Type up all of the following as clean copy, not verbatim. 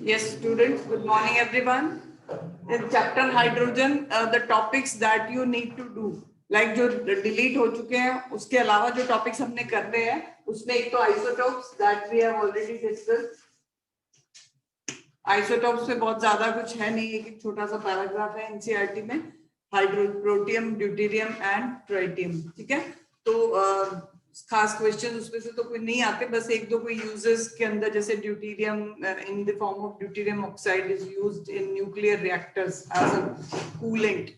Yes, students, good morning, everyone. In chapter hydrogen, the topics that you need to do, like जो delete हो चुके हैं, उसके अलावा जो topics हमने करने हैं, उसमें एक तो isotopes that we have already discussed. Isotopes में बहुत ज्यादा कुछ है नहीं, एक छोटा सा पैराग्राफ है NCERT में, हाइड्रोप्रोटियम, ड्यूटेरियम एंड ट्राइटियम. ठीक है, तो खास क्वेश्चन उसमें से तो कोई नहीं आते, बस एक दो कोई यूजेस के अंदर, जैसे deuterium in the form of deuterium oxide is used in nuclear reactors as a coolant.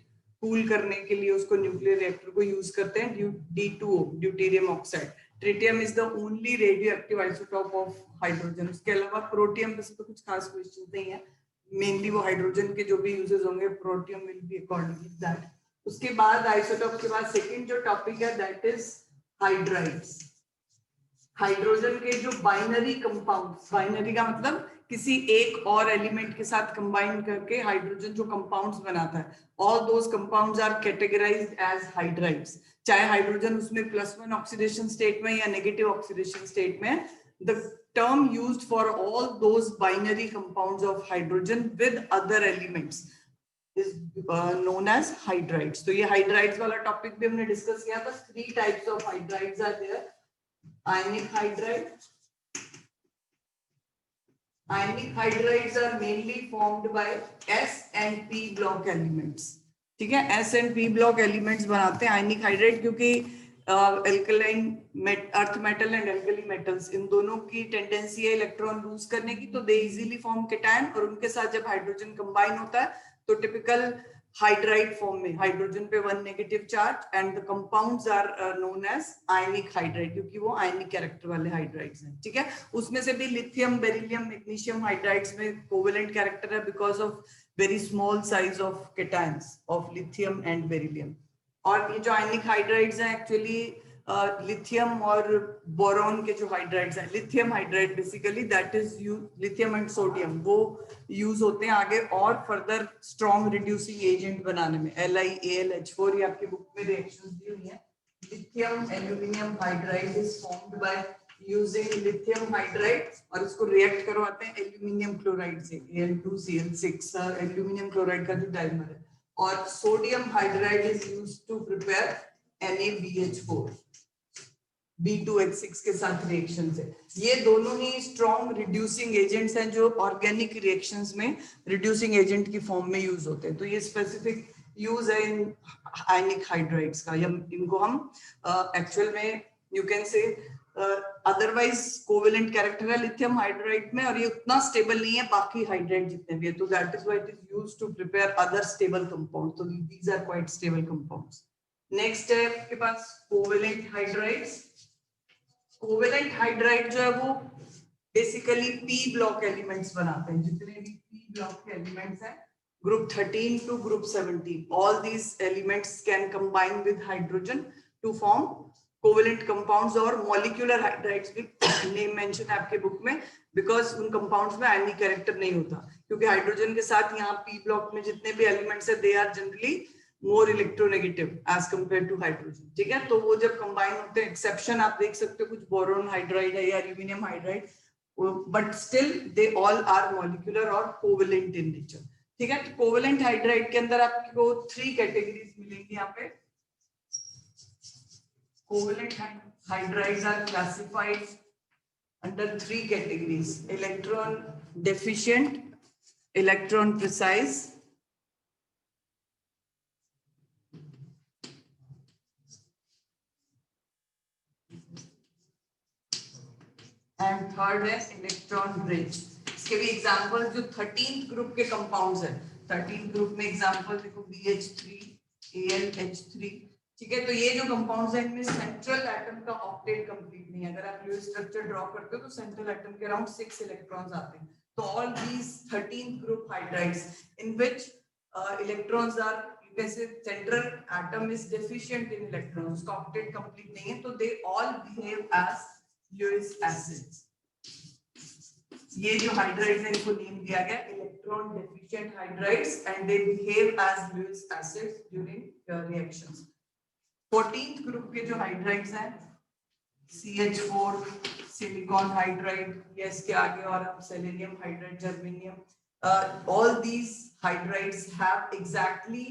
Cool करने के लिए उसको न्यूक्लियर रिएक्टर को यूज करते हैं. D2O, deuterium oxide. Tritium is the only radio active isotope of hydrogen. उसके अलावा protium पे तो कुछ खास क्वेश्चन नहीं है, मेनली वो हाइड्रोजन के जो भी यूजेस होंगे, protium will be accordingly that. उसके बाद आइसोटोप के बाद सेकंड जो टॉपिक है दैट इज हाइड्राइड्स. हाइड्रोजन के जो बाइनरी कंपाउंड्स, बाइनरी का मतलब किसी एक और एलिमेंट के साथ कंबाइन करके हाइड्रोजन जो कंपाउंड्स बनाता है, all those compounds are categorised as hydrides. चाहे हाइड्रोजन उसमें +1 ऑक्सीडेशन स्टेट में या नेगेटिव ऑक्सीडेशन स्टेट में, the term used for all those binary compounds of hydrogen with other elements is known as hydrides. तो ये hydrides वाला topic भी हमने डिस्कस किया था. 3 types of hydrides are there. Ionic hydride. Ionic hydrides are mainly formed by S and P block elements. ठीक है, S and P block elements बनाते हैं आयनिक हाइड्राइड, क्योंकि alkaline earth metal and alkali metals, इन दोनों की टेंडेंसी है इलेक्ट्रॉन लूज करने की, तो दे इजीली फॉर्म केटायन, और उनके साथ जब हाइड्रोजन कंबाइन होता है तो टिपिकल हाइड्राइड फॉर्म में हाइड्रोजन पे 1 negative charge and the compounds are known as ionic hydride, क्योंकि वो आयनिक कैरेक्टर वाले हाइड्राइड्स हैं. ठीक है, उसमें से भी लिथियम, बेरिलियम, मैग्नीशियम हाइड्राइड्स में कोवेलेंट कैरेक्टर है because of very small size of cations of lithium and beryllium. और ये जो आयनिक हाइड्राइड्स हैं एक्चुअली लिथियम और बोरॉन के जो हाइड्राइड्स हैं, lithium hydride basically that is lithium and sodium, वो यूज होते हैं आगे और फर्दर स्ट्रॉन्ग रिड्यूसिंग एजेंट बनाने में. LiAlH4 ये आपकी बुक में रिएक्शंस दी हुई है. Lithium aluminium hydride is formed by using lithium hydride, और इसको रिएक्ट करवाते हैं एल्यूमिनियम क्लोराइड से, Al2Cl6, एल्यूमिनियम क्लोराइड का जो डाइमर है. और sodium hydride is used to prepare NaBH4 B2H6 के साथ रिएक्शन से. ये दोनों ही स्ट्रॉन्ग रिड्यूसिंग एजेंट्स हैं जो ऑर्गेनिक रिएक्शंस में रिड्यूसिंग एजेंट की फॉर्म में यूज होते हैं. तो ये स्पेसिफिक यूज है इन आयनिक हाइड्राइड्स का. इनको हम एक्चुअल में you can say otherwise covalent character है लिथियम हाइड्राइड में, और ये उतना स्टेबल नहीं है बाकी हाइड्राइड जितने भी है, तो that is why it is used to prepare other stable compound. तो these are quite stable compounds. Next है आपके पास कोवेलेंट हाइड्राइड्स. कोवेलेंट हाइड्राइड जो है वो बेसिकली पी ब्लॉक एलिमेंट्स बनाते हैं. जितने भी पी ब्लॉक के एलिमेंट्स हैं, group 13 two group 17, all these elements can combine with hydrogen to form covalent compounds. और मॉलिक्यूलर हाइड्राइड्स भी नेम मेंशन है आपके बुक में, बिकॉज उन कंपाउंड्स में आयनिक कैरेक्टर नहीं होता, क्योंकि हाइड्रोजन के साथ यहाँ पी ब्लॉक में जितने भी एलिमेंट्स है they are generally more electronegative as compare to hydrogen. ठीक है, तो वो जब कंबाइन होते हैं, एक्सेप्शन आप देख सकते हो, कुछ बोरोन हाइड्राइड है या aluminium hydride, but still they all are molecular और कोवेलेंट इन नेचर. ठीक है, तो कोवेलेंट हाइड्राइड के अंदर आपको 3 कैटेगरीज मिलेंगी यहाँ पे. Covalent hydrides are classified under 3 categories: electron deficient, electron precise, and third है electron rich. इसके भी एग्जांपल जो 13th ग्रुप के कंपाउंड्स हैं, 13th ग्रुप में एग्जांपल देखो BH3, AlH3. ठीक है, तो ये जो कंपाउंड्स हैं इनमें सेंट्रल एटम का ऑक्टेट कंप्लीट नहीं है. अगर आप ये स्ट्रक्चर ड्रॉ करते हो तो सेंट्रल एटम के अराउंड 6 इलेक्ट्रॉन्स आते हैं. तो all these 13th group hydrides in which electrons are, जैसे central atom is deficient in electrons, उसका ऑक्टेट कंप्लीट नहीं है, तो they all behave as Lewis acids. ये जो हाइड्राइड्स हैं इनको नेम दिया गया electron deficient hydrides, and they behave as Lewis acids during reactions. 14th group के जो हाइड्राइड्स हैं CH4 सिलिकॉन हाइड्राइड, या इसके आगे और हम selenium hydride, germanium, all these hydrides have exactly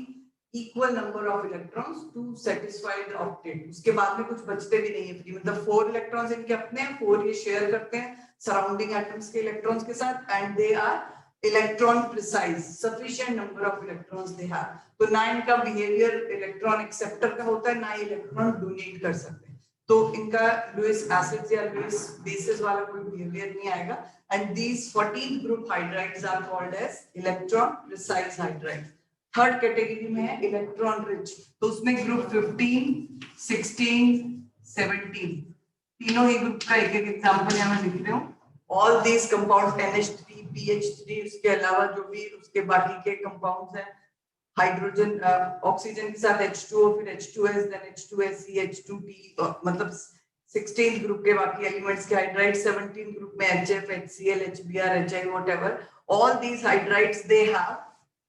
equal number of electrons to satisfy the octet. उसके बाद में कुछ बचते भी नहीं है फ्री, मतलब 4 इलेक्ट्रॉन्स इनके अपने हैं, 4 ये शेयर करते हैं सराउंडिंग एटम्स के इलेक्ट्रॉन्स के साथ, and they are electron precise, sufficient number of electrons they have. तो ना इनका बिहेवियर इलेक्ट्रॉन एक्सेप्टर का होता है, ना इलेक्ट्रॉन डोनेट कर सकते हैं, तो इनका लुईस एसिड्स या लुईस बेसिस वाला कोई बिहेवियर नहीं आएगा. And these 14 group hydrides are called as electron precise hydrides. Third category में है इलेक्ट्रॉन रिच, तो उसमें ग्रुप 15, 16, 17 तीनों ही ग्रुप का एक एक एग्जांपल यहाँ मैं लिख रही हूँ. All these compounds NH3, BH3, उसके अलावा जो भी उसके बाकी के कंपाउंड्स हैं, हाइड्रोजन ऑक्सीजन के साथ H2O, फिर H2S, देन H2SE, H2P, मतलब 16 ग्रुप के बाकी एलिमेंट्स के हाइड्राइड, 17 ग्रुप में HF, HCl, HBr, HI, whatever, all these hydrides they have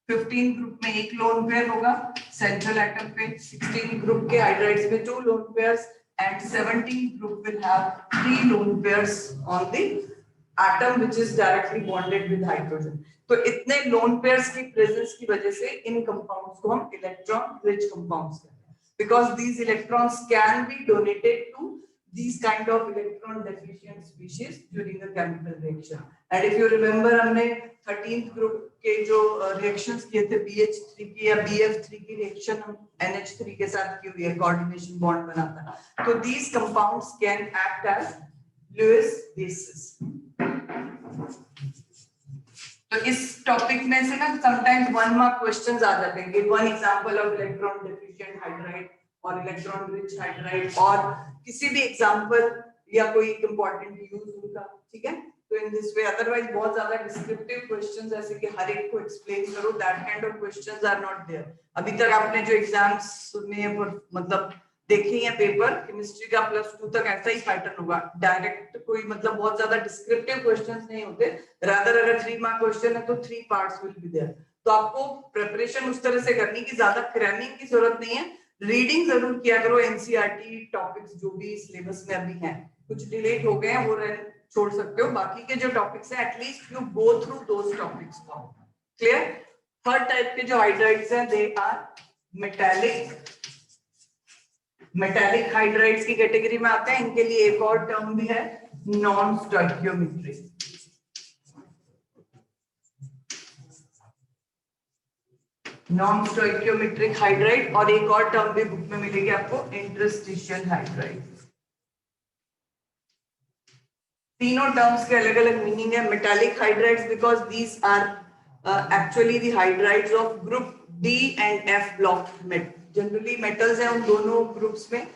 15 group में एक लोन पेयर होगा सेंट्रल एटम पे, 16 ग्रुप के हाइड्राइड्स में 2 lone pairs, and 17 group will have 3 lone pairs on the atom which is directly bonded with hydrogen. तो इतने lone pairs की presence की वजह से इन कंपाउंड्स को हम इलेक्ट्रॉन रिच कंपाउंड्स कहते हैं, because these electrons can be donated to these kind of electron deficient species during a chemical reaction. And if you remember, हमने 13th group के जो reactions किए थे BH3 की या BF3 की reaction हम NH3 के साथ की हुई है, coordination bond बनाता है, तो these compounds can act as Lewis bases. तो इस टॉपिक में से ना sometimes 1 mark questions आ जाते हैं. Give one example of electron deficient hydride और इलेक्ट्रॉन रिच हाइड्राइड, और किसी भी एग्जांपल या कोई इंपॉर्टेंट यूज उनका, ठीक है. तो इन दिस वे, अदरवाइज बहुत ज्यादा डिस्क्रिप्टिव क्वेश्चंस ऐसे कि हर एक को एक्सप्लेन करो, that kind of questions are not there. अभी तक आपने जो एग्जाम्स में मतलब देखे हैं पेपर, केमिस्ट्री का +2 तक ऐसा ही पैटर्न होगा, डायरेक्ट कोई मतलब बहुत ज्यादा डिस्क्रिप्टिव क्वेश्चंस नहीं होते. रादर अगर 3 मार्क क्वेश्चन है तो 3 पार्ट्स विल बी देयर. तो आपको प्रिपरेशन उस तरह से करनी कि ज्यादा क्रैमिंग की जरूरत नहीं है, रीडिंग जरूर किया करो. एनसीईआरटी टॉपिक्स जो भी सिलेबस में अभी हैं, कुछ डिलीट हो गए हैं वो छोड़ सकते हो, बाकी के जो टॉपिक्स हैं at least you go through those topics now. Clear. Third type के जो हाइड्राइड्स हैं दे आर मेटालिक हाइड्राइड्स की कैटेगरी में आते हैं. इनके लिए एक और टर्म भी है, non stoichiometric. Non stoichiometric hydride, और एक और टर्म भी बुक में मिलेगी आपको, इंटरस्टिशियल हाइड्राइड. तीनों टर्म्स के अलग अलग मीनिंग है. Metallic hydrides because these are actually the hydrides of group D and F block met. Generally metals हैं उन दोनों ग्रुप्स में,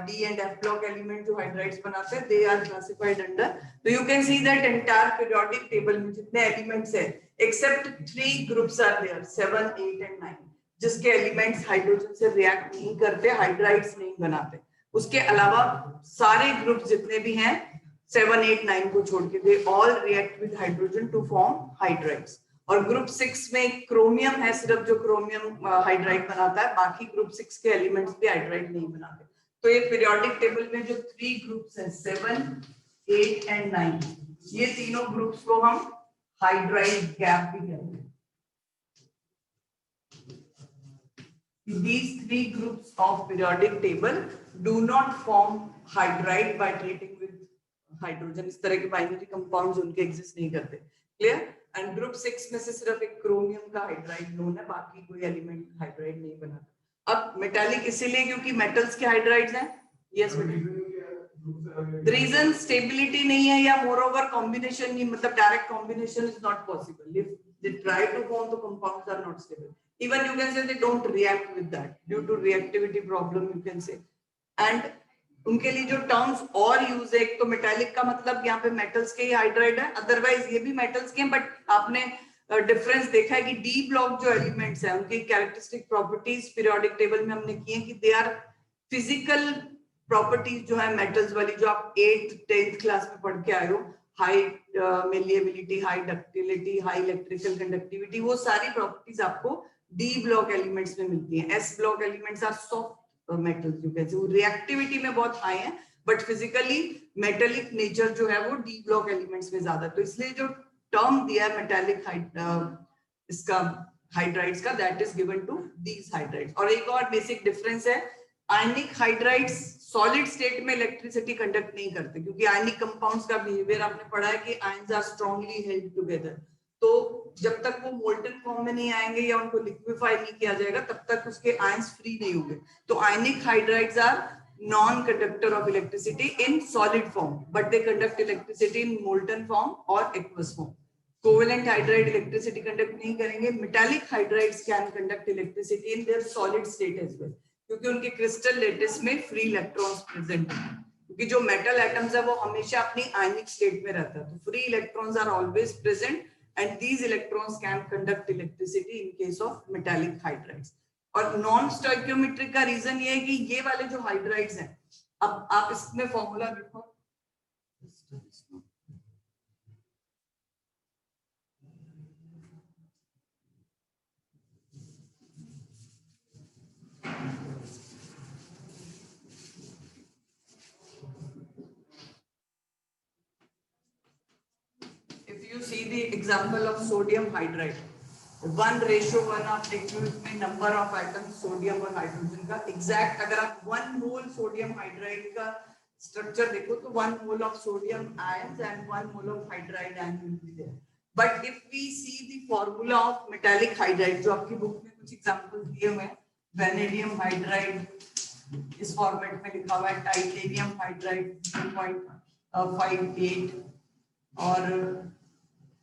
D and F block element जो हाइड्राइड्स बनाते हैं, they are classified under. So you can see that entire periodic table में जितने elements हैं except 3 groups are there, 7, 8 and 9, जिसके एलिमेंट्स हाइड्रोजन से रिएक्ट नहीं करते, हाइड्राइड्स नहीं बनाते. उसके अलावा सारे ग्रुप्स जितने भी हैं 7, 8, 9 को छोड़ के, they all react with hydrogen to form hydrides. और ग्रुप 6 में क्रोमियम है, सिर्फ जो क्रोमियम हाइड्राइड बनाता है, बाकी ग्रुप 6 के एलिमेंट्स भी हाइड्राइड नहीं बनाते. तो ये पीरियोडिक टेबल में जो 3 ग्रुप्स हैं 7, 8 and 9, ये तीनों ग्रुप्स को हम हाइड्राइड गैप भी कहते हैं. These 3 groups of periodic table do not form hydride by treating with hydrogen. इस तरह के बाइनरी कंपाउंड्स उनके एग्जिस्ट नहीं करते. क्लियर. एंड ग्रुप 6 में से सिर्फ एक क्रोमियम का हाइड्राइड नोन है, बाकी कोई एलिमेंट हाइड्राइड नहीं बनाता. अब मेटालिक इसीलिए क्योंकि मेटल्स के हाइड्राइड्स हैं. यस, रीजन स्टेबिलिटी नहीं है, या मोर ओवर कॉम्बिनेशन नहीं, मतलब direct combination is not possible. If they try to form the compounds are not stable. Even you can say they don't react with that due to reactivity problem, you can say. And उनके लिए जो terms और use है, एक तो metallic का मतलब यहाँ पे मेटल्स के ही हाइड्राइड है, अदरवाइज ये भी मेटल्स के हैं, बट आपने डिफरेंस देखा है कि डी ब्लॉक जो एलिमेंट्स हैं उनकी कैरेक्टरिस्टिक प्रॉपर्टीज पीरियोडिक टेबल में हमने की है कि दे आर फिजिकल प्रॉपर्टीज जो है मेटल्स वाली, जो आप 8th 10th क्लास में पढ़ के आए हो, high malleability, high ductility, high electrical conductivity, वो सारी प्रॉपर्टीज आपको डी ब्लॉक एलिमेंट्स में मिलती हैं. S block elements are soft metals, जो कहते हैं वो रिएक्टिविटी में बहुत हाई हैं, बट फिजिकली मेटेलिक नेचर जो है वो डी ब्लॉक एलिमेंट्स में ज्यादा, तो इसलिए जो टर्म दिया है मेटेलिक इसका हाइड्राइड्स का, that is given to these hydrides. और एक और बेसिक डिफरेंस है, आयनिक हाइड्राइड्स सॉलिड स्टेट में इलेक्ट्रिसिटी कंडक्ट नहीं करते, क्योंकि आयनिक कंपाउंड्स का बिहेवियर आपने पढ़ा है कि ions are strongly held together, तो जब तक वो मोल्टन फॉर्म में नहीं आएंगे या उनको लिक्विफाई नहीं किया जाएगा तब तक उसके आयंस फ्री नहीं होंगे। तो ionic hydrides are non conductor of electricity in solid form, but they conduct electricity in molten form और aqueous form. Covalent hydride electricity conduct नहीं करेंगे। Metallic hydrides can conduct electricity in their solid state as well, क्योंकि उनके crystal lattice में free electrons present है, क्योंकि जो metal atoms है वो हमेशा अपनी आयनिक स्टेट में रहता है, तो free electrons are always present and these electrons can conduct electricity in case of metallic hydrides. और नॉन स्टोइकियोमेट्रिक का रीजन ये है कि ये वाले जो हाइड्राइड्स हैं, अब आप इसमें फॉर्मूला देखो, see the example of sodium hydride, 1:1 of liquid में नंबर ऑफ एटम्स सोडियम और हाइड्रोजन का एग्जैक्ट, अगर आप 1 मोल सोडियम हाइड्राइड का स्ट्रक्चर देखो तो 1 mole of sodium ions and 1 mole of hydride ion will be there. But if we see the formula of metallic hydride, जो आपकी book में कुछ एग्जांपल दिए हुए हैं, वेनेडियम हाइड्राइड इस फॉर्मेट में लिखा हुआ है, टाइटेनियम हाइड्राइड 0.58 और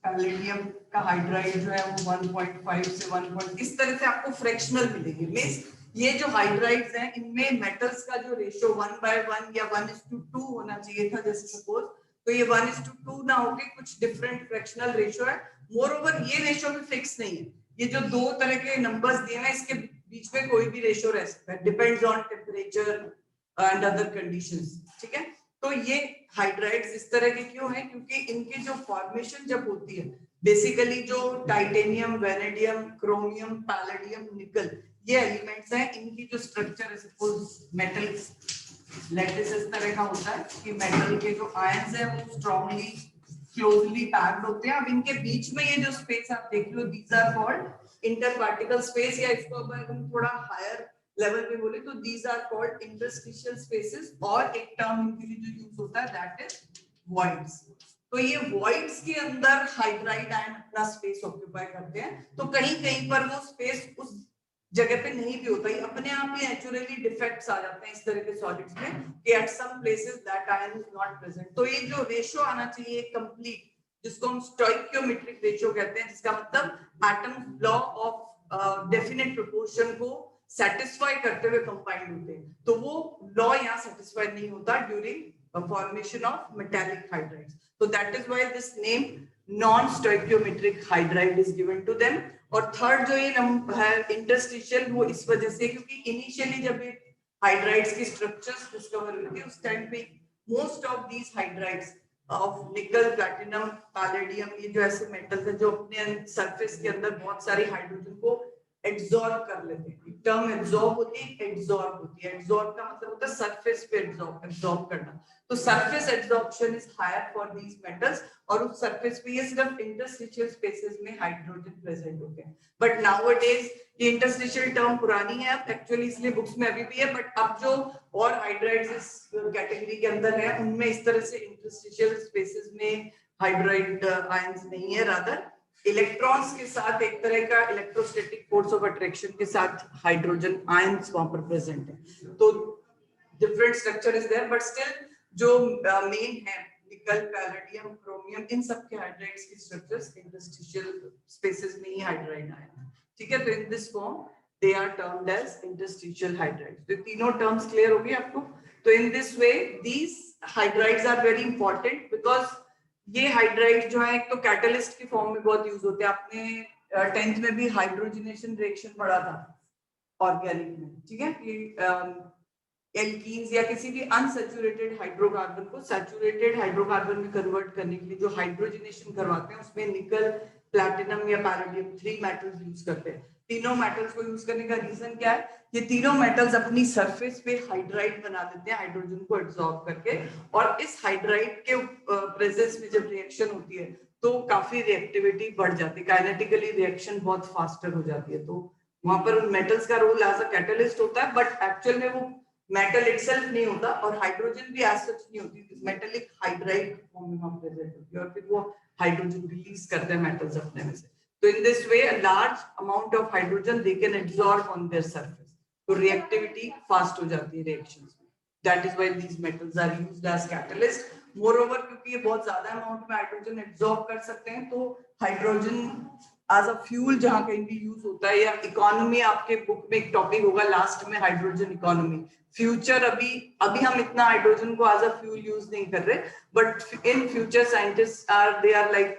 पैलेडियम का हाइड्राइड जो है वो 1.5 से 1. इस तरह से आपको फ्रैक्शनल मिलेंगे। मींस ये जो हाइड्राइड्स हैं इनमें मेटल्स का जो रेशियो 1:1 या 1:2 होना चाहिए था जैसे सपोज, तो ये 1:2 ना होके कुछ डिफरेंट फ्रैक्शनल रेशियो है। मोर ओवर ये रेशियो भी फिक्स नहीं है, ये जो दो तरह के नंबर्स दिए हैं इसके बीच में कोई भी रेशियो रह सकता है, depends on temperature and other conditions, ठीक है। तो ये हाइड्राइड्स इस तरह के क्यों हैं, क्योंकि इनके जो फॉर्मेशन जब होती है, बेसिकली जो टाइटेनियम, वेनेडियम, क्रोमियम, पैलेडियम, निकल, ये एलिमेंट्स हैं, इनकी जो स्ट्रक्चर है सपोज मेटल लैटिस इस तरह का होता है कि मेटल के जो आयंस हैं वो स्ट्रांगली क्लोजली पैक्ड होते हैं। अब इनके बीच में ये जो स्पेस आप देख लो, दीज आर कॉल्ड इंटरपार्टिकल स्पेस, या इसको अगर हम थोड़ा हायर लेवल पे बोले तो these are called interstitial spaces, और एक टर्म इनके लिए जो यूज होता है दैट इज वॉइड्स। तो ये वॉइड्स के अंदर हाइड्राइड आयन अपना स्पेस ऑक्यूपाई करते हैं, तो कहीं कहीं पर वो स्पेस उस जगह पे नहीं भी होता, ही अपने आप ही नेचुरली डिफेक्ट्स आ जाते हैं इस तरह के सॉलिड्स में कि at some places that ion is not present. तो ये जो रेशियो आना चाहिए कंप्लीट, जिसको हम स्टोइकियोमेट्रिक रेशियो कहते हैं, जिसका मतलब atoms law of definite proportion को सेटिस्फाई करते हुए कंबाइंड होते हैं, तो वो लॉ यहाँ सेटिस्फाई नहीं होता during formation of metallic hydrides. तो that is why this name non stoichiometric hydride is given to them. और थर्ड जो ये है इंटरस्टिशियल, वो इस वजह से क्योंकि इनिशियली जब ये हाइड्राइड्स की स्ट्रक्चर्स डिस्कवर हुए थे उस टाइम पे most of these hydrides of निकल, प्लैटिनम, पैलेडियम, ये जो ऐसे मेटल्स हैं जो अपने सरफेस के अंदर बहुत सारी हाइड्रोजन को एब्जॉर्ब कर लेते हैं। टर्म एब्जॉर्ब होती है, एब्जॉर्ब होती है। एब्जॉर्ब का मतलब होता है सरफेस पे एब्जॉर्ब करना, तो surface absorption is higher for these metals, और उस सरफेस पे ये सिर्फ इंटरस्टिशियल स्पेसेस में हाइड्रोजन प्रेजेंट होते हैं। बट नाउअडेज ये इंटरस्टिशियल टर्म पुरानी है अब एक्चुअली, इसलिए बुक्स में अभी भी है, बट अब जो और हाइड्राइड्स इस कैटेगरी के अंदर है उनमें इस तरह से इंटरस्टिशियल स्पेसेस में हाइड्राइड आयंस नहीं है, रादर इलेक्ट्रॉन्स के साथ एक तरह का इलेक्ट्रोस्टैटिक फोर्स ऑफ अट्रैक्शन के साथ हाइड्रोजन आयंस वहां पर प्रेजेंट है। तो different structure is there, but still जो मेन है निकल, पैलेडियम, क्रोमियम, इन सब के हाइड्राइड्स की स्ट्रक्चर्स इंटरस्टिशियल स्पेसेस में ही हाइड्राइड आए हैं, ठीक है। तो in this form they are termed as interstitial hydrides. तो तीनों टर्म्स क्लियर हो गए आपको। तो in this way these hydrides are very important because ये हाइड्राइड जो है एक तो कैटलिस्ट की फॉर्म में बहुत यूज होते हैं। आपने 10th में भी हाइड्रोजनेशन रिएक्शन पढ़ा था ऑर्गेनिक में, ठीक है, कि एल्कीन्स या किसी भी अनसैचुरेटेड हाइड्रोकार्बन को सैचुरेटेड हाइड्रोकार्बन में कन्वर्ट करने के लिए जो हाइड्रोजनेशन करवाते हैं उसमें निकल, प्लैटिनम या पैलेडियम 3 मेटल्स यूज करते हैं। तीनों मेटल्स को यूज करने का रीजन क्या है, ये तीनों मेटल्स अपनी सरफेस पे हाइड्राइड बना देते हैं हाइड्रोजन को एब्जॉर्ब करके, और इस हाइड्राइड के प्रेजेंस में जब रिएक्शन होती है तो काफी रिएक्टिविटी बढ़ जाती है, काइनेटिकली रिएक्शन बहुत फास्टर हो जाती है। तो वहां पर उन मेटल्स का रोल एज अ कैटलिस्ट होता है, बट एक्चुअल में वो मेटल इटसेल्फ नहीं होता, और हाइड्रोजन भी एज सच नहीं होती, मेटेलिक हाइड्राइड फॉर्म में वहां प्रेजेंट होती है, और फिर वो हाइड्रोजन रिलीज करते हैं मेटल्स अपने में से। So in this way, a large amount of hydrogen they can absorb on their surface. So reactivity fast हो जाती है reactions में. That is why these metals are used as catalyst. Moreover, क्योंकि ये बहुत ज्यादा अमाउंट में हाइड्रोजन एब्जॉर्ब कर सकते हैं, तो हाइड्रोजन एज अ फ्यूल जहां कहीं भी यूज होता है, या इकोनॉमी, आपके बुक में एक टॉपिक होगा लास्ट में हाइड्रोजन इकोनॉमी। फ्यूचर अभी हम इतना हाइड्रोजन को एज अ फ्यूल यूज नहीं कर रहे, but in future scientist are like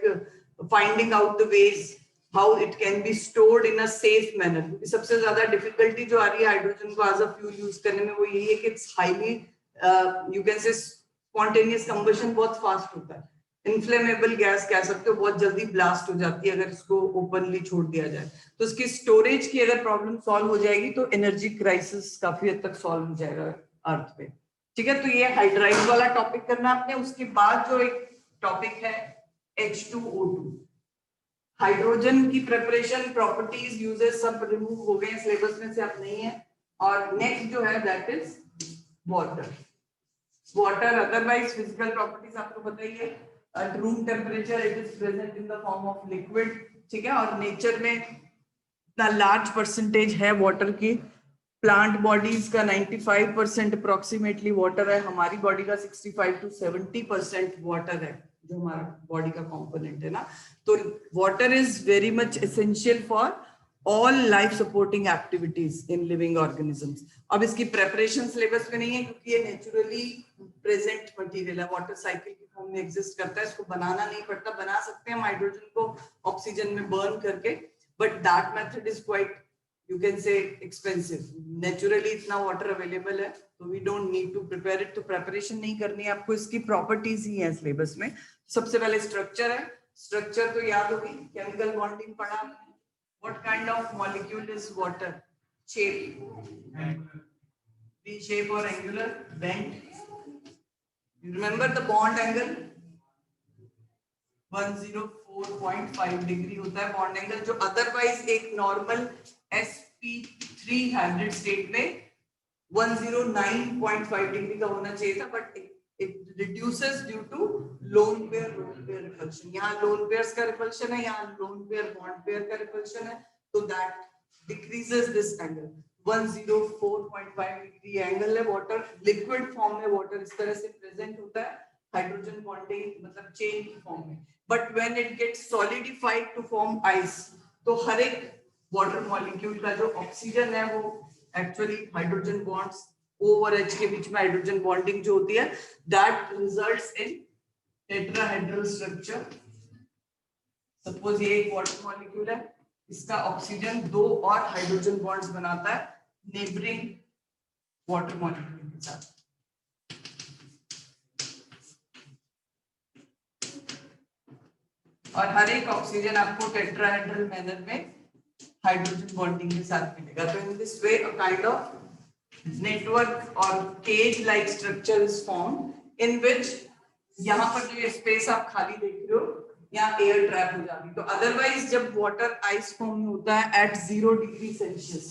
finding out the ways how it can be stored in a safe manner। क्योंकि सबसे ज्यादा डिफिकल्टी जो आ रही है हाइड्रोजन को एज अ फ्यूल यूज करने में, वो यही है कि it's highly you can say spontaneous combustion बहुत फास्ट होता है, इन्फ्लेमेबल गैस कह सकते हो, बहुत जल्दी ब्लास्ट हो जाती है अगर इसको ओपनली छोड़ दिया जाए। तो इसकी स्टोरेज की अगर प्रॉब्लम सॉल्व हो जाएगी तो एनर्जी क्राइसिस काफी हद तक सॉल्व हो जाएगा अर्थ पे। ठीक है, तो ये हाइड्राइड वाला टॉपिक करना आपने। उसके बाद जो एक टॉपिक है H2O2, हाइड्रोजन की प्रिपरेशन, प्रॉपर्टीज, यूजेस सब रिमूव हो गए सिलेबस में से, अब नहीं है। और नेक्स्ट जो है that is water. Water otherwise physical properties आपको पता ही है, at room temperature it is present in the form of liquid. ठीक है, और नेचर में इतना लार्ज परसेंटेज है वाटर की, प्लांट बॉडीज का 95% अप्रोक्सीमेटली वाटर है, हमारी बॉडी का 65 to 70% वाटर है जो हमारा बॉडी का कंपोनेंट है ना। तो water is very much essential for all life supporting activities in living organisms. अब इसकी प्रेपरेशन सिलेबस में नहीं है क्योंकि ये नेचुरली प्रेजेंट मटेरियल है, वाटर साइकिल की फॉर्म में एग्जिस्ट करता है, इसको बनाना नहीं पड़ता। बना सकते हैं हम हाइड्रोजन को ऑक्सीजन में बर्न करके, but that method is quite you can say expensive। naturally इतना water available है तो we don't need to prepare it, तो preparation नहीं करनी है आपको, इसकी properties ही है सिलेबस में। सबसे पहले स्ट्रक्चर है, स्ट्रक्चर तो याद होगी, केमिकल बॉन्डिंग पढ़ा। what kind of molecule is water? shape, V shape or angular, bent, you remember the bond angle 104.5 degree होता है बॉन्ड एंगल, जो अदरवाइज एक नॉर्मल sp3 हाइब्रिड स्टेट में 109.5 डिग्री का होना चाहिए था, but it reduces due to lone pair repulsion. यहाँ लोन पेयर्स का रिपल्शन है, यहाँ लोन पेयर बॉन्ड पेयर का रिपल्शन है, तो that decreases this angle. 104.5 degree angle है। वाटर लिक्विड फॉर्म में वाटर इस तरह से प्रेजेंट होता है, हाइड्रोजन बॉन्डिंग मतलब चेन की फॉर्म में, but when it gets solidified to form ice, तो हर एक वाटर मॉलिक्यूल का जो ऑक्सीजन है वो एक्चुअली हाइड्रोजन बॉन्ड्स O और H के बीच में हाइड्रोजन बॉन्डिंग जो होती है, that results in tetrahedral structure. Suppose ये एक वाटर मॉलिक्यूल है, इसका ऑक्सीजन 2 और हाइड्रोजन बॉन्ड्स बनाता है नेबरिंग वाटर मॉलिक्यूल के साथ। और हर एक ऑक्सीजन आपको टेट्राहेड्रल मैनर में हाइड्रोजन बॉन्डिंग के साथ मिलेगा। तो in this way a kind of network और cage like structure is formed in which, यहाँ पर जो स्पेस आप खाली देख रहे हो, यहाँ एयर ट्रैप हो जाती है। तो अदरवाइज जब वाटर आइस फॉर्म में होता है एट 0 डिग्री सेल्सियस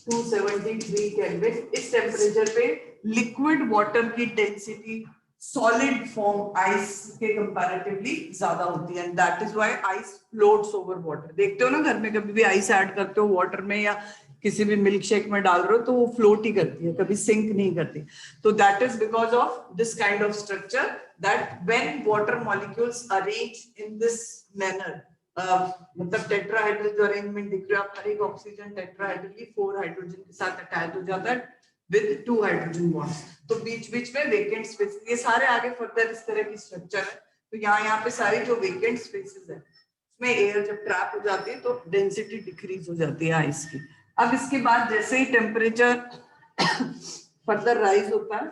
273 केल्विन, इस टेम्परेचर पे लिक्विड वाटर की डेंसिटी सॉलिड फॉर्म आइस के कंपैरेटिवली ज्यादा होती है, and that is why ice floats over water. देखते हो ना घर में कभी भी आइस ऐड करते हो वाटर में या किसी भी मिल्क शेक में डाल रहे हो तो वो फ्लोट ही करती है, कभी सिंक नहीं करती। तो that is because of this kind of structure, that when water molecules arrange in this manner, मतलब टेट्राहेड्रल जो अरेंजमेंट दिख रहा है, हर एक ऑक्सीजन टेट्राहेड्रली 4 हाइड्रोजन के साथ अटैच हो जाता है विद 2 हाइड्रोजन बॉन्ड्स। तो बीच बीच में वेकेंट स्पेस, ये सारे आगे फर्दर इस तरह की स्ट्रक्चर है। तो यहाँ पे सारी जो वेकेंट स्पेसेस है उसमें एयर जब ट्रैप हो जाती है तो डेंसिटी डिक्रीज हो जाती है आइस की। अब इसके बाद जैसे ही टेम्परेचर फर्दर राइज होता है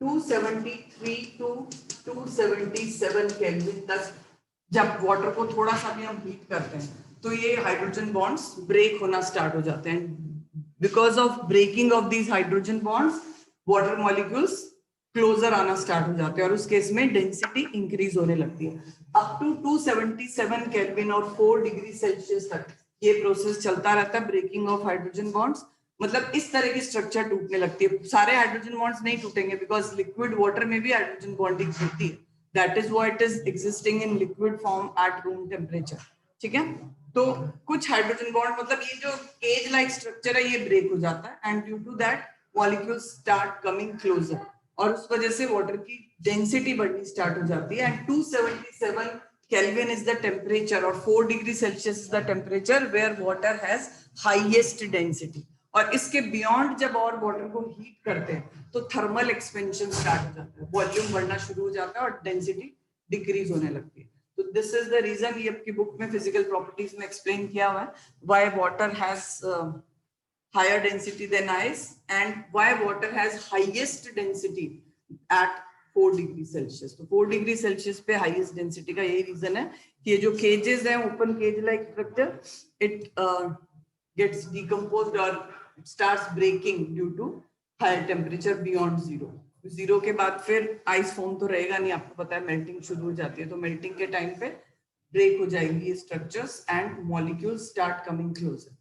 273 टू 277 केल्विन तक जब वाटर को थोड़ा सा भी हम हीट करते हैं तो ये हाइड्रोजन बॉन्ड्स ब्रेक होना स्टार्ट हो जाते हैं. Because of breaking of these hydrogen bonds water molecules closer आना स्टार्ट हो जाते हैं और उस केस में डेंसिटी इंक्रीज होने लगती है. अप टू 277 केल्विन और 4 डिग्री सेल्सियस तक ये प्रोसेस चलता रहता है, ब्रेकिंग ऑफ हाइड्रोजन बॉन्ड्स. मतलब इस तरह की स्ट्रक्चर टूटने लगती है. सारे हाइड्रोजन बॉन्ड्स नहीं टूटेंगे बिकॉज लिक्विड वाटर में भी हाइड्रोजन बॉन्डिंग होती है. That is why it is existing in liquid form at room temperature. ठीक है. तो कुछ हाइड्रोजन बॉन्ड मतलब ये जो केज लाइक स्ट्रक्चर है ये ब्रेक हो जाता है and due to that molecules start coming closer और उस वजह से वाटर की डेंसिटी बढ़नी स्टार्ट हो जाती है. And 277 kelvin is the temperature और 4 degree Celsius is the temperature where water has highest density. और इसके बियॉन्ड जब और वाटर को हीट करते हैं तो थर्मल एक्सपेंशन स्टार्ट हो जाता है, वॉल्यूम बढ़ना शुरू हो जाता है और डेंसिटी डिक्रीज होने लगती है. तो दिस इज द रीजन, ये आपकी बुक में फिजिकल प्रॉपर्टीज में एक्सप्लेन किया हुआ है, why water has higher density than ice and why water has highest density at 4 degree Celsius. तो 4 डिग्री सेल्सियस पे हाईएस्ट डेंसिटी का यही रीजन है कि ये जो केजेस हैं, open cage like structure, it gets decomposed और starts breaking due to higher temperature beyond zero. Zero के बाद फिर आइस फॉर्म तो रहेगा नहीं, आपको पता है मेल्टिंग शुरू हो जाती है, तो मेल्टिंग के टाइम पे ब्रेक हो जाएंगी ये structures and molecules start coming closure.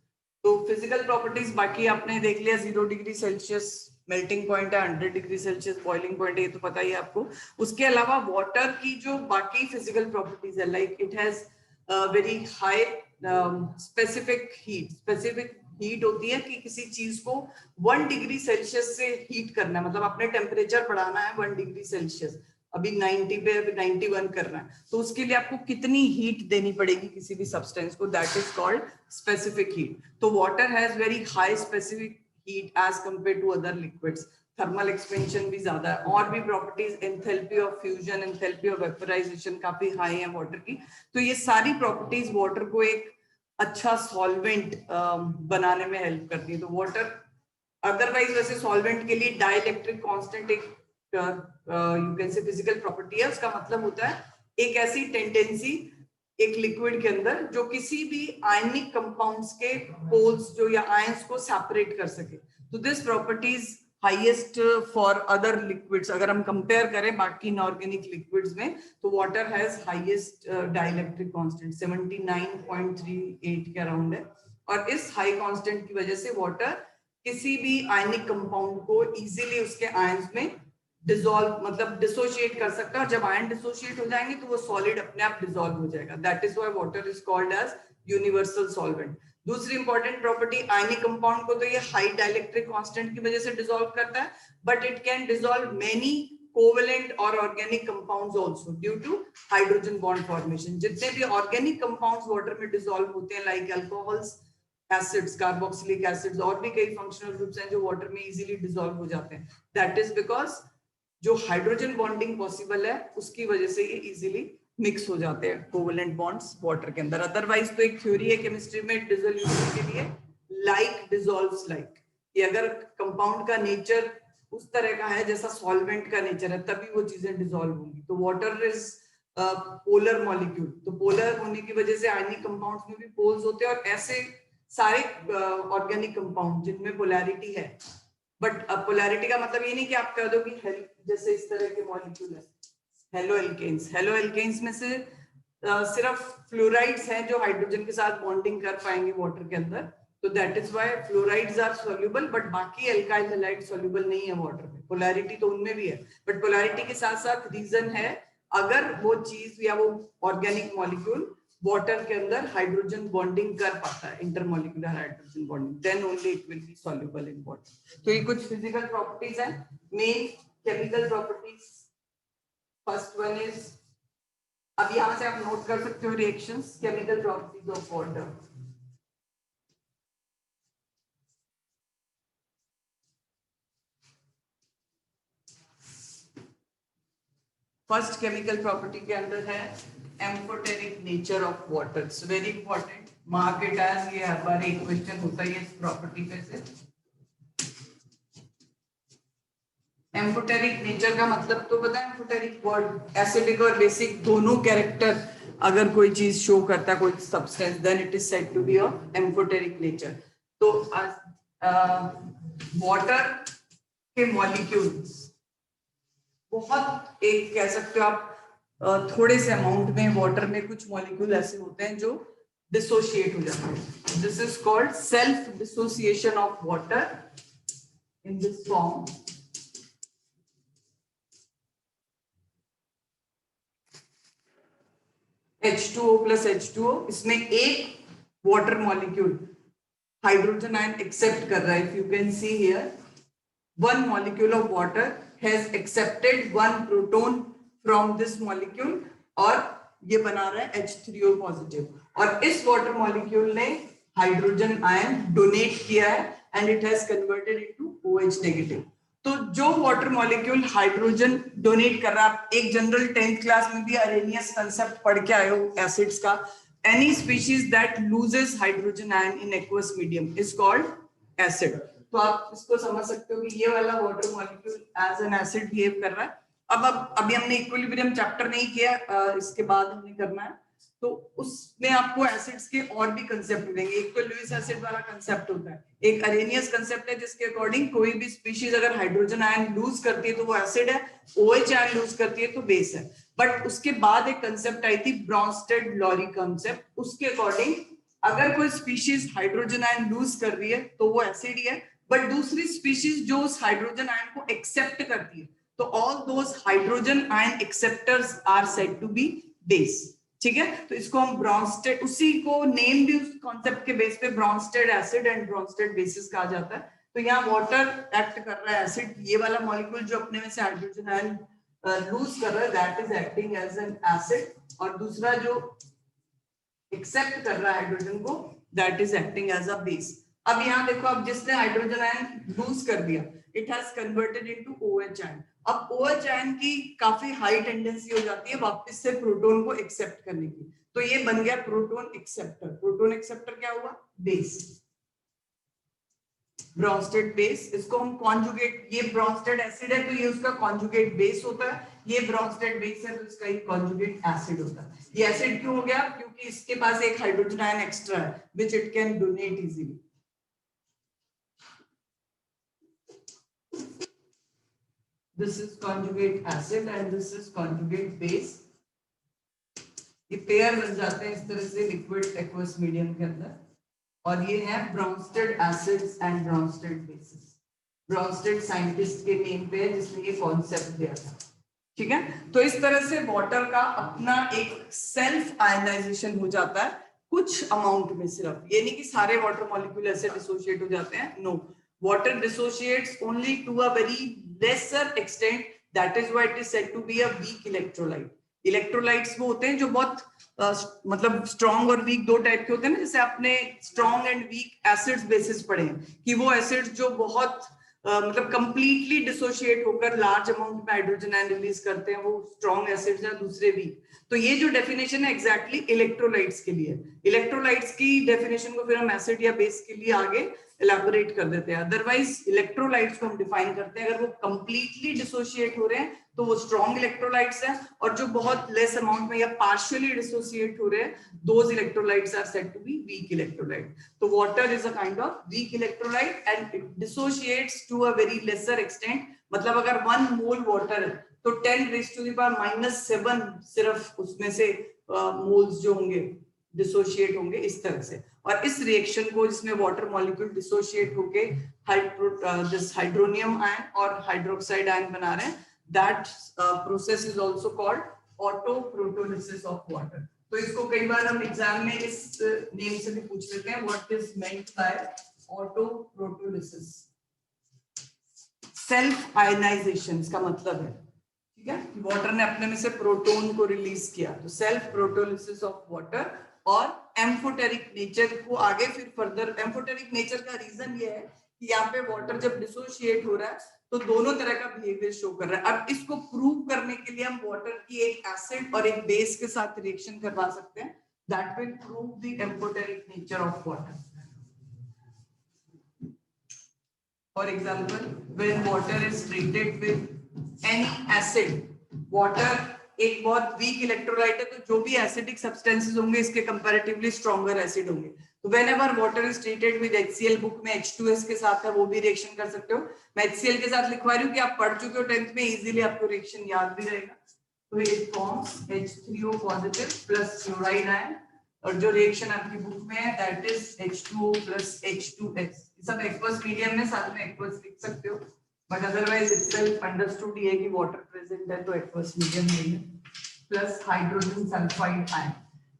तो फिजिकल प्रॉपर्टीज बाकी आपने देख लिया. 0 डिग्री सेल्सियस मेल्टिंग पॉइंट है, 100 डिग्री सेल्सियस बॉइलिंग पॉइंट है, ये तो पता ही है आपको. उसके अलावा वाटर की जो बाकी फिजिकल प्रॉपर्टीज है, like it has very high specific heat. Specific heat होती है कि किसी चीज को 1 डिग्री सेल्सियस से हीट करना है, मतलब अपने टेम्परेचर बढ़ाना है 1 डिग्री सेल्सियस. अभी 90 पे अभी 91 कर रहा है, तो उसके लिए आपको कितनी हीट देनी पड़ेगी किसी भी सब्सटेंस को, that is called specific heat. तो water has very high specific heat as compare to other liquids. Thermal expansion भी ज्यादा है, और भी properties, enthalpy of fusion, enthalpy of vaporisation काफी हाई है वाटर की. तो ये सारी प्रॉपर्टीज वाटर को एक अच्छा सॉल्वेंट बनाने में हेल्प करती है. तो वाटर अदरवाइज वैसे सॉल्वेंट के लिए डाइलेक्ट्रिक कांस्टेंट एक you can say physical property है. उसका मतलब होता है एक ऐसी टेंडेंसी एक लिक्विड के अंदर जो किसी भी आयनिक कंपाउंड्स के पोल्स जो या आयंस को सेपरेट कर सके. तो this properties highest for other liquids. अगर हम कंपेयर करें बाकी इनऑर्गेनिक लिक्विड्स में, तो water has highest dielectric constant 79.38 के अराउंड है. और इस हाई कांस्टेंट की वजह से वाटर किसी भी आयनिक कंपाउंड को इजीली उसके आयंस में डिसॉल्व मतलब डिसोशिएट कर सकता है. और जब आयन डिसोशिएट हो जाएंगे तो वो सॉलिड अपने आप डिसॉल्व हो जाएगा. That is why water is called as universal solvent. दूसरी इंपॉर्टेंट प्रॉपर्टी, आयनिक कंपाउंड को तो ये हाई डाइलेक्ट्रिक कांस्टेंट की वजह से डिसॉल्व करता है, but it can dissolve many covalent और organic compounds also due to hydrogen bond formation. जितने भी ऑर्गेनिक कंपाउंड्स वाटर में डिसॉल्व होते हैं, like alcohols, acids, carboxylic acids, और भी कई फंक्शनल ग्रुप्स हैं जो वाटर में इजीली डिसॉल्व हो जाते हैं. दैट इज बिकॉज जो हाइड्रोजन बॉन्डिंग पॉसिबल है उसकी वजह से ये इजीली मिक्स हो जाते हैं कोवेलेंट बॉन्ड्स वाटर के अंदर. अदरवाइज तो एक थ्योरी है केमिस्ट्री में डिसोल्यूशन के लिए, लाइक डिसॉल्व्स लाइक. कि अगर कंपाउंड का नेचर उस तरह का है जैसा सॉल्वेंट का नेचर है, तभी वो चीजें डिसॉल्व होंगी. तो वाटर इज पोलर मॉलिक्यूल. तो पोलर होने की वजह से आयनिक कंपाउंड्स में भी पोल्स होते हैं, और ऐसे सारे ऑर्गेनिक कंपाउंड जिनमें पोलैरिटी है. बट पोलैरिटी का मतलब ये नहीं कि आप कह दो कि जैसे इस तरह के मॉलिक्यूल है हेलो एल्केन्स. हेलो एल्केन्स में से सिर्फ फ्लोराइड्स हैं जो हाइड्रोजन के साथ बॉन्डिंग कर पाएंगे वाटर के अंदर. तो that is why fluorides are soluble, but बाकी एल्काइल हैलाइड सॉल्युबल नहीं है वाटर में. पोलैरिटी तो उनमें भी है, बट पोलैरिटी के साथ साथ रीजन है, अगर वो चीज या वो ऑर्गेनिक मॉलिक्यूल वाटर के अंदर हाइड्रोजन बॉन्डिंग कर पाता है, intermolecular hydrogen bonding, then only it will be soluble in water. तो ये कुछ फिजिकल प्रॉपर्टीज हैं. Main chemical properties, first one is, अब यहां से आप नोट कर सकते हो reactions, chemical properties of water. First chemical property के अंदर है amphoteric nature of water. It's very important, mark it as, ये हर बार एक क्वेश्चन होता है इस प्रॉपर्टी पे से. एम्फोटेरिक नेचर का मतलब तो पता है, एम्फोटेरिक वर्ड एसिडिक और बेसिक दोनों कैरेक्टर अगर कोई चीज शो करता है कोई substance, then it is said to be of amphoteric nature. तो वाटर के मॉलिक्यूल्स बहुत, एक कह सकते हो आप, थोड़े से अमाउंट में वाटर में कुछ मॉलिक्यूल ऐसे होते हैं जो डिसोशिएट हो जाते हैं। This is called self dissociation of water in this form. H2O plus H2O, इसमें एक water molecule hydrogen ion accept कर रहा है। If you can see here, one molecule of water has accepted one proton from this molecule और ये बना रहा है H3O पॉजिटिव, और इस वाटर मॉलिक्यूल ने हाइड्रोजन आयन डोनेट किया है and it has converted into OH negative. तो जो वाटर मॉलिक्यूल हाइड्रोजन डोनेट कर रहा है, आप एक जनरल 10th क्लास में भी अरेनियस कंसेप्ट पढ़ के आए हो एसिड्स का, any species that loses hydrogen ion in aqueous medium is called acid. तो आप इसको समझ सकते हो कि ये वाला water molecule as an acid behave कर रहा है। अब अभी हमने इक्विलिब्रियम चैप्टर नहीं किया, इसके बाद हमने करना है, तो उसमें आपको एसिड्स के और भी कंसेप्ट मिलेंगे। एक तो लुईस एसिड वाला कंसेप्ट होता है, एक अरेनियस कंसेप्ट है जिसके अकॉर्डिंग कोई भी स्पीशीज अगर हाइड्रोजन आयन लूज करती है तो वो एसिड है, OH आयन लूज करती है तो बेस है। बट उसके बाद एक कंसेप्ट आई थी ब्रॉन्स्टेड लॉरी कंसेप्ट, उसके अकॉर्डिंग अगर कोई स्पीशीज हाइड्रोजन आयन लूज कर रही है तो वो एसिड ही है, बट दूसरी स्पीशीज जो उस हाइड्रोजन आयन को एक्सेप्ट करती है तो all those hydrogen ion acceptors are said to be base. ठीक है, तो इसको हम ब्रॉन्स्टेड, उसी को नेम भी उस कॉन्सेप्ट के बेस पे Brønsted acid and Brønsted basis कहा जाता है। तो यहाँ वाटर एक्ट कर रहा है एसिड, ये वाला मॉलिक्यूल जो अपने में से हाइड्रोजन आयन लूज कर रहा है that is acting as an acid, और दूसरा जो एक्सेप्ट कर रहा है हाइड्रोजन को that is acting as a base. अब यहाँ देखो, अब जिसने हाइड्रोजन आयन लूज कर दिया it has converted into OH ion. अब OH आयन की काफी हाई टेंडेंसी हो जाती है वापस से प्रोटॉन को एक्सेप्ट करने की, तो ये बन गया प्रोटॉन एक्सेप्टर। प्रोटॉन एक्सेप्टर क्या हुआ? Base, Brønsted base. इसको हम कॉन्जुगेट, ये ब्रॉन्स्टेड एसिड है तो ये उसका कॉन्जुगेट बेस होता है, ये ब्रॉन्स्टेड बेस है तो इसका ही कॉन्जुगेट एसिड होता है। ये एसिड क्यों हो गया? क्योंकि इसके पास एक हाइड्रोजन आयन एक्स्ट्रा है which it can donate easily. This is conjugate acid and this is conjugate base। ये पेयर बन जाते हैं इस तरह से लिक्विड एक्वस मीडियम के अंदर, और ये है Brønsted acids and Brønsted basis. Brønsted scientist के नेम पे है जिसने ये कॉन्सेप्ट दिया था। ठीक है, तो इस तरह से वाटर का अपना एक सेल्फ आयनाइजेशन हो जाता है कुछ अमाउंट में सिर्फ, ये नहीं कि सारे वाटर मॉलिक्यूल ऐसे डिसोशिएट हो जाते हैं, no, water dissociates only to a very lesser extent, that is why it is said to be a weak electrolyte। Electrolytes वो होते हैं जो बहुत मतलब स्ट्रॉन्ग और वीक दो टाइप के होते हैं ना, जैसे आपने strong and weak acids bases पढ़े हैं कि वो एसिड्स जो बहुत मतलब कंप्लीटली डिसोशिएट होकर लार्ज अमाउंट में हाइड्रोजन आयन रिलीज करते हैं वो स्ट्रॉन्ग एसिड्स हैं, दूसरे वीक। तो ये जो डेफिनेशन है एग्जैक्टली इलेक्ट्रोलाइट्स के लिए, इलेक्ट्रोलाइट्स की डेफिनेशन को फिर हम एसिड या बेस के लिए आगे एलैबोरेट कर देते हैं। अदरवाइज इलेक्ट्रोलाइट्स को हम डिफाइन करते हैं, अगर वो कंप्लीटली डिसोशिएट हो रहे हैं तो वो स्ट्रॉन्ग इलेक्ट्रोलाइट्स हैं, और जो बहुत लेस अमाउंट में या पार्शियली डिसोशिएट हो रहे हैं those electrolytes are said to be weak electrolyte. तो water is a kind of weak electrolyte and it dissociates to a very lesser extent. मतलब अगर 1 मोल वाटर है तो 10⁻⁻⁷ सिर्फ उसमें से मोल्स जो होंगे डिसोशिएट होंगे इस तरह से। और इस रिएक्शन को जिसमें वाटर मॉलिक्यूल डिसोशिएट होके दिस हाइड्रोनियम आयन और हाइड्रोक्साइड आयन बना रहे हैं, that process is also called autoprotolysis of water. तो इसको कई बार हम एग्जाम में इस नेम से भी पूछ लेते हैं, what is meant by autoprotolysis? Self ionisation का मतलब है, ठीक है, वाटर ने अपने में से प्रोटॉन को रिलीज किया, तो सेल्फ प्रोटोलिसिस ऑफ वाटर। और एम्फोटेरिक नेचर को आगे फिर फर्दर, एम्फोटेरिक नेचर का रीजन ये है कि यहाँ पे वाटर जब डिसोशिएट हो रहा है तो दोनों तरह का बिहेवियर शो कर रहा है। अब इसको प्रूव करने के लिए हम वाटर की एक एसिड और एक बेस के साथ रिएक्शन करवा सकते हैं, that will prove the amphoteric nature of water. For example, when water is treated with any acid, water एक बहुत वीक इलेक्ट्रोलाइट है, तो जो भी एसिडिक सब्सटेंसेस होंगे इसके कंपैरेटिवली स्ट्रॉन्गर एसिड होंगे। तो whenever water is treated with HCl, book में H2S के साथ है, वो भी रिएक्शन कर सकते हो। मैं HCl के साथ लिखवा रही हूँ कि आप पढ़ चुके हो 10th में, इजीली आपको रिएक्शन याद भी रहेगा। तो ये forms H3O positive plus chloride ion, और जो रिएक्शन आपकी बुक में है that is H2O plus H2S। सब एक्वस मीडियम में, साथ में एक्वस लिख सकते हो, बट अदरवाइज इटसेल्फ अंडरस्टूड ये कि वाटर प्रेजेंट है तो एक्वस मीडियम नहीं है, प्लस हाइड्रोजन सल्फाइड आयन।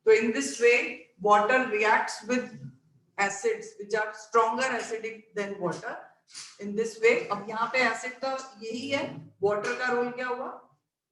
तो in this way water reacts with acids which are stronger acidic than water in this way. अब यहाँ पे एसिड का यही है, वाटर का रोल क्या हुआ?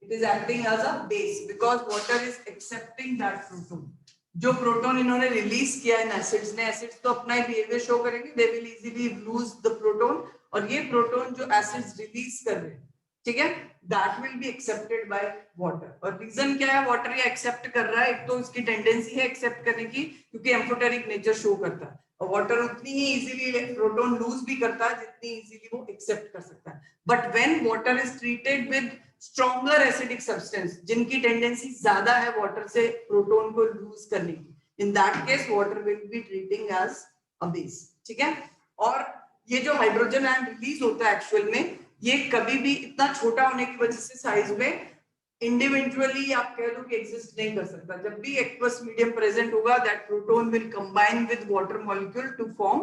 It is acting as a base because water is accepting that proton. जो प्रोटोन इन्होंने रिलीज किया इन एसिड्स ने, एसिड्स तो अपना ही बिहेवियर शो करेंगे, they will easily lose the proton, और ये प्रोटोन जो एसिड्स रिलीज कर रहे हैं, ठीक है, that will be accepted by water. और रीजन क्या है वाटर ये एक्सेप्ट कर रहा है? एक तो इसकी टेंडेंसी है एक्सेप्ट करने की, क्योंकि एम्फोटेरिक नेचर शो करता है, और वाटर उतनी ही इजीली प्रोटोन लूज भी करता है जितनी इजीली वो एक्सेप्ट कर सकता है। But when water is treated with stronger acidic substance, जिनकी टेंडेंसी ज्यादा है वाटर से प्रोटोन को लूज करने की, in that case water will be treating as a base, ठीक है। और ये जो हाइड्रोजन आयन रिलीज होता है एक्चुअल में, ये कभी भी इतना छोटा होने की वजह से साइज में इंडिविजुअली आप कह लो कि एग्जिस्ट नहीं कर सकता। जब भी एक्वस मीडियम प्रेजेंट होगा, that proton will combine with water molecule to form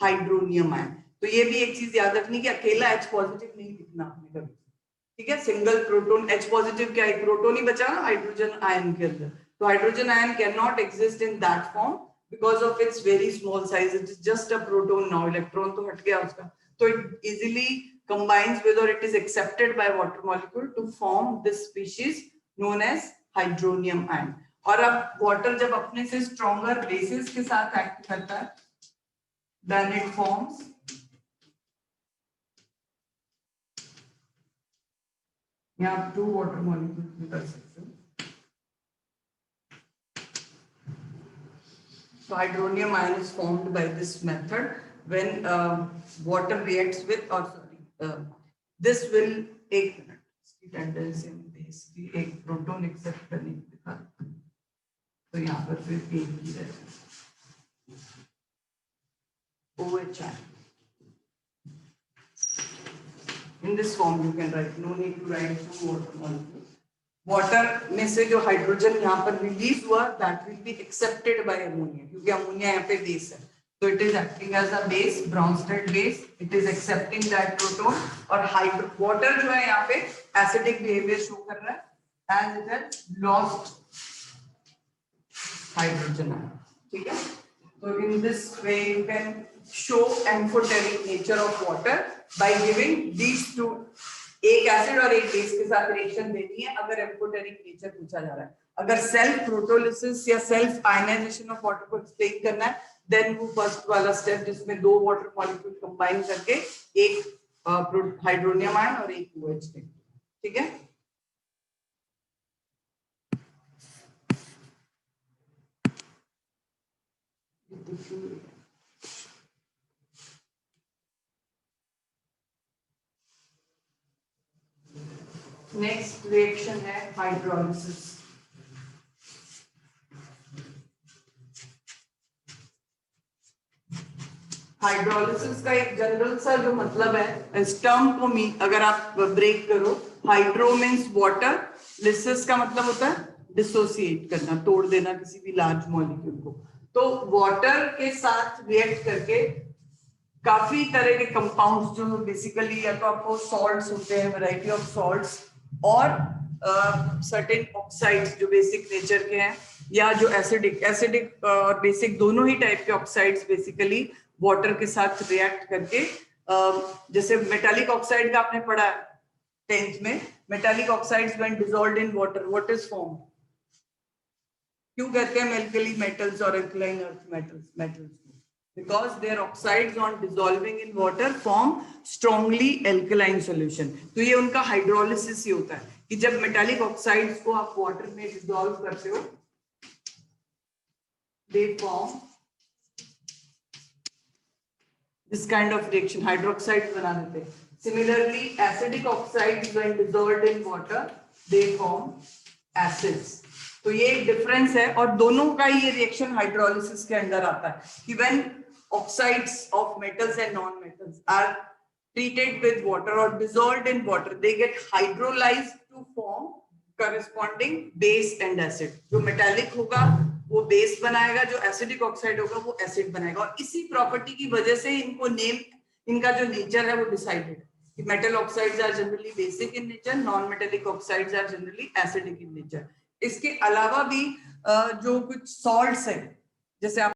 hydronium ion. तो ये भी एक चीज याद रखनी कि अकेला H पॉजिटिव नहीं लिखना आपने कभी, ठीक है। सिंगल प्रोटोन H पॉजिटिव क्या, एक प्रोटोन ही बचा ना हाइड्रोजन आयन के अंदर, तो hydrogen ion can not exist in that form because of its very small size, it is just a proton now, electron तो हट गया उसका, तो it easily combines with or it is accepted by water molecule to form this species known as hydronium ion। और अब water जब अपने से स्ट्रॉन्गर बेसिस के साथ एक्ट करता है, then it forms यहाँ आप 2 वाटर मॉलिक्यूल कर सकते हो। So hydronium ion is formed by this method when water reacts with, or sorry, this will एक मिनट, इसकी टेंडेंसी बेस की एक प्रोटॉन एक्सेप्ट करने की दिखा, तो यहाँ पर फिर एक ही रहेगा OH ion। In this form you can write, no need to write 2 water molecules। Water में से जो हाइड्रोजन यहाँ पर रिलीज हुआ that will be accepted by ammonia, क्योंकि अमोनिया यहाँ पे बेस है, तो it is acting as a base, Bronsted base, it is accepting that proton. और वाटर जो है यहाँ पे एसिडिक बिहेवियर शो कर रहा है as it has lost hydrogen ion, ठीक है। तो in this way you can show amphoteric nature of water by giving these two, एक एसिड और एक बेस के साथ रिएक्शन देनी है अगर एम्फोटेरिक नेचर पूछा जा रहा है। अगर सेल्फ प्रोटोलिसिस या सेल्फ आयनाइजेशन ऑफ वाटर को एक्सप्लेन करना है, देन वो फर्स्ट वाला स्टेप जिसमें 2 वाटर मॉलिक्यूल कंबाइन करके एक हाइड्रोनियम आयन और एक OH देंगे, ठीक है। नेक्स्ट रिएक्शन है हाइड्रोलिसिस। हाइड्रोलिसिस का एक जनरल सा जो मतलब है, इस टर्म को अगर आप ब्रेक करो, हाइड्रो मींस वाटर, लिसिस का मतलब होता है डिसोसिएट करना, तोड़ देना किसी भी लार्ज मॉलिक्यूल को। तो वाटर के साथ रिएक्ट करके काफी तरह के कंपाउंड्स जो बेसिकली या तो आपको सॉल्ट्स होते हैं, वैरायटी ऑफ सॉल्ट्स, और सर्टेन ऑक्साइड्स जो बेसिक नेचर के हैं, या जो एसिडिक और बेसिक दोनों ही टाइप के ऑक्साइड्स बेसिकली वाटर के साथ रिएक्ट करके, जैसे मेटालिक ऑक्साइड का आपने पढ़ा 10th में, metallic oxides when dissolved in water what is form, क्यों कहते हैं एल्कली मेटल्स और alkaline earth metals because their oxides on dissolving in water form strongly alkaline solution। तो ये उनका हाइड्रोलिसिस ही होता है कि जब मेटालिक ऑक्साइड्स को आप वाटर में डिसॉल्व करते हो, they form this kind of reaction, hydroxides बना देते हैं। Similarly, acidic oxides when dissolved in water they form acids. तो ये एक डिफरेंस है, और दोनों का ये रिएक्शन हाइड्रोलिसिस के अंदर आता है कि when oxides of metals and non-metals are treated with water or dissolved in water, they get hydrolyzed to form corresponding base and acid. जो metallic होगा वो base बनाएगा, जो acidic oxide होगा वो acid बनाएगा, और इसी property की वजह से इनको नेम, इनका जो nature है वो decided कि metal oxides are generally basic in nature, non-metallic oxides are generally acidic in nature. इसके अलावा भी जो कुछ salts है, जैसे आप